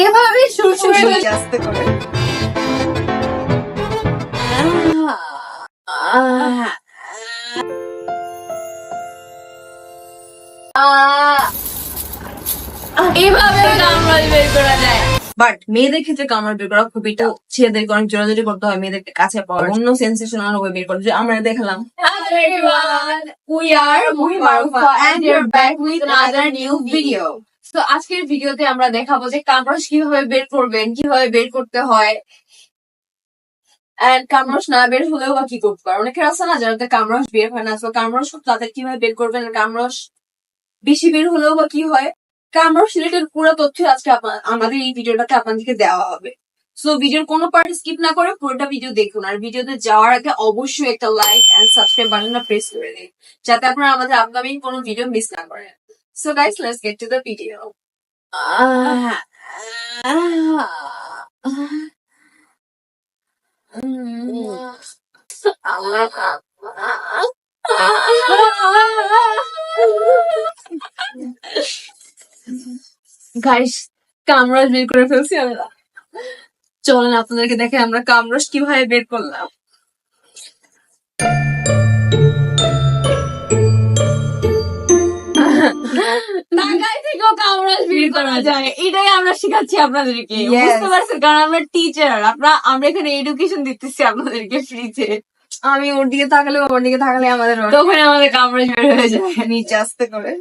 এভাবে সুরসুরে আস্তে করে এভাবে কামড় বের করা যায়। বাট মেয়েদের ক্ষেত্রে কামড় বের করা খুবই টাফ। ছেলেদেরকে অনেক জোরাজোরি করতে হয় মেয়েদেরকে কাছে পাওয়ার অন্য সেন্সেশনাল ওয়ে বের করে, যে আমরা দেখালাম। Hello everyone, we are Muhi Marufa and you're back with another new video. So আজকের ভিডিওতে আমরা দেখাবো যে কামরস কিভাবে বের করবেন, কিভাবে বের করতে হয়, এন্ড কামরস না বের হলেও বা কি করতে পারে। অনেকের আছে না যারা কামরস বের হয় না, তো কামরস তাদের কিভাবে বের করবেন, কামরস বেশি বের হলেও বা কি হয়, কামরস রিলেটেড পুরো তথ্য আজকে আমাদের এই ভিডিওটাতে আপনাদেরকে দেওয়া হবে। সো ভিডিওর কোনো পার্ট স্কিপ না করে পুরোটা ভিডিও দেখুন, আর ভিডিওতে যাওয়ার আগে অবশ্যই একটা লাইক এন্ড সাবস্ক্রাইব বাটনটা প্রেস করে দিন, যাতে আপনারা আমাদের আপকামিং কোনো ভিডিও মিস না করেন। So guys, let's get to the video. Guys, কামরস বের করে ফেলছি আমরা। চলেন আপনাদেরকে দেখে আমরা কামরস কিভাবে বের করলাম। ঢাকায় থেকেও কামরস বের করা যায়, এটাই আমরা শিখাচ্ছি আপনাদেরকে। Yes. বুঝতে পারছেন, কারণ আমরা টিচার, আমরা এখানে এডুকেশন দিতেছি আপনাদেরকে ফ্রিতে। আমি ওর দিকে তাকালে ওর দিকে তাকালে আমাদের তখন আমাদের কামরস বের হয়ে যায়। নিচে আস্তে করে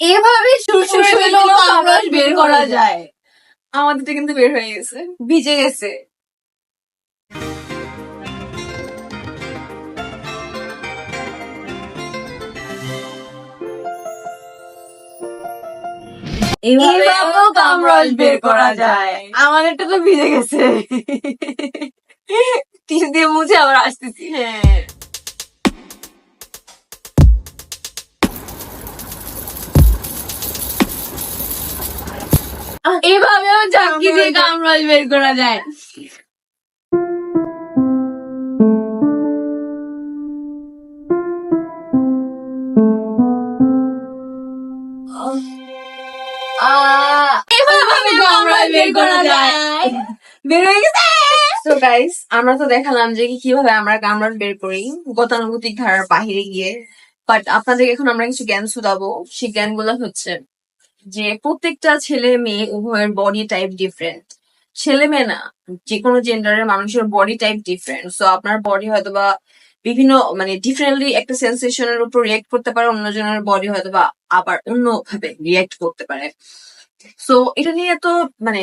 এভাবে সুরসুরে কামরস বের করা যায়। আমাদেরটা কিন্তু বের হয়ে গেছে, ভিজে গেছে। এভাবেও কামরস বের করা যায়। আমাদেরটা তো ভিজে গেছে, টিস্যু দিয়ে মুছে আবার আসতেছি। হ্যাঁ এভাবেও চাকি দিয়ে কামরস বের করা যায়। এভাবে কামরস বের করা যায়। বের হয়ে গেছে। তো গাইস, আমরা তো দেখালাম যে কিভাবে আমরা কামড় বের করি গতানুগতিক ধারার বাহিরে গিয়ে। বাট আপনাদের এখন আমরা কিছু জ্ঞান শুধাবো। সেই জ্ঞানগুলো হচ্ছে যে প্রত্যেকটা ছেলে মেয়ে উভয়ের বডি টাইপ ডিফারেন্ট। ছেলে মেয়ে না, যে কোনো জেন্ডারের মানুষের বডি টাইপ ডিফারেন্ট। সো আপনার বডি হয়তো বা বিভিন্ন মানে ডিফারেন্টলি একটা সেন্সেশনের উপর রিয়েক্ট করতে পারে, অন্যজনের বডি হয়তো বা আবার অন্যভাবে রিয়েক্ট করতে পারে। সো এটা নিয়ে তো মানে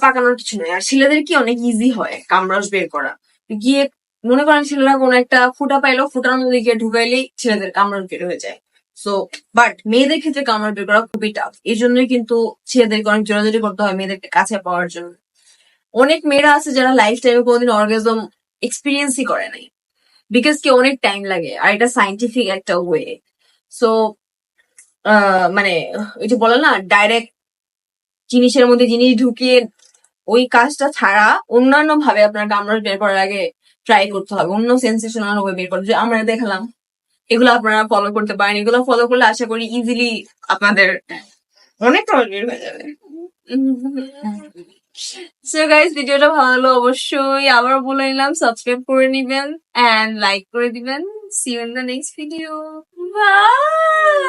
পাকানোর কিছু নয়। আর ছেলেদের কি অনেক ইজি হয় কামরস বের করা। গিয়ে মনে করেন ছেলেরা কোনো একটা ফুটা পাইলো, ফুটার মধ্যে গিয়ে ঢুকাইলেই ছেলেদের কামরস বের হয়ে যায়। সো বাট মেয়েদের ক্ষেত্রে কামড় বের করা খুবই টাফ। এই জন্যই কিন্তু ছেলেদেরকে অনেক জোরাজোরি করতে হয় মেয়েদেরকে কাছে পাওয়ার জন্য। অনেক মেয়েরা আছে যারা লাইফ টাইমে কোনোদিন অর্গাজম এক্সপিরিয়েন্সই করে নাই, বিকজ কি অনেক টাইম লাগে, আর এটা সাইন্টিফিক একটা ওয়ে। সো মানে ওই যে বলে না, ডাইরেক্ট জিনিসের মধ্যে জিনিস ঢুকিয়ে ওই কাজটা ছাড়া অন্যান্য ভাবে আপনার কামড় বের করার আগে ট্রাই করতে হবে, অন্য সেন্সেশনাল ওয়ে বের করতে। যে আমরা দেখালাম, এগুলো আপনারা ফলো করতে পারেন। এগুলো ফলো করলে আশা করি ইজিলি আপনাদের অনেক কামড় বের হয়ে যাবে। সো গাইস, ভিডিওটা ভালো লাগলো অবশ্যই আবার বলে নিলাম সাবস্ক্রাইব করে নিবেন এন্ড লাইক করে দিবেন। See you in the next video. By.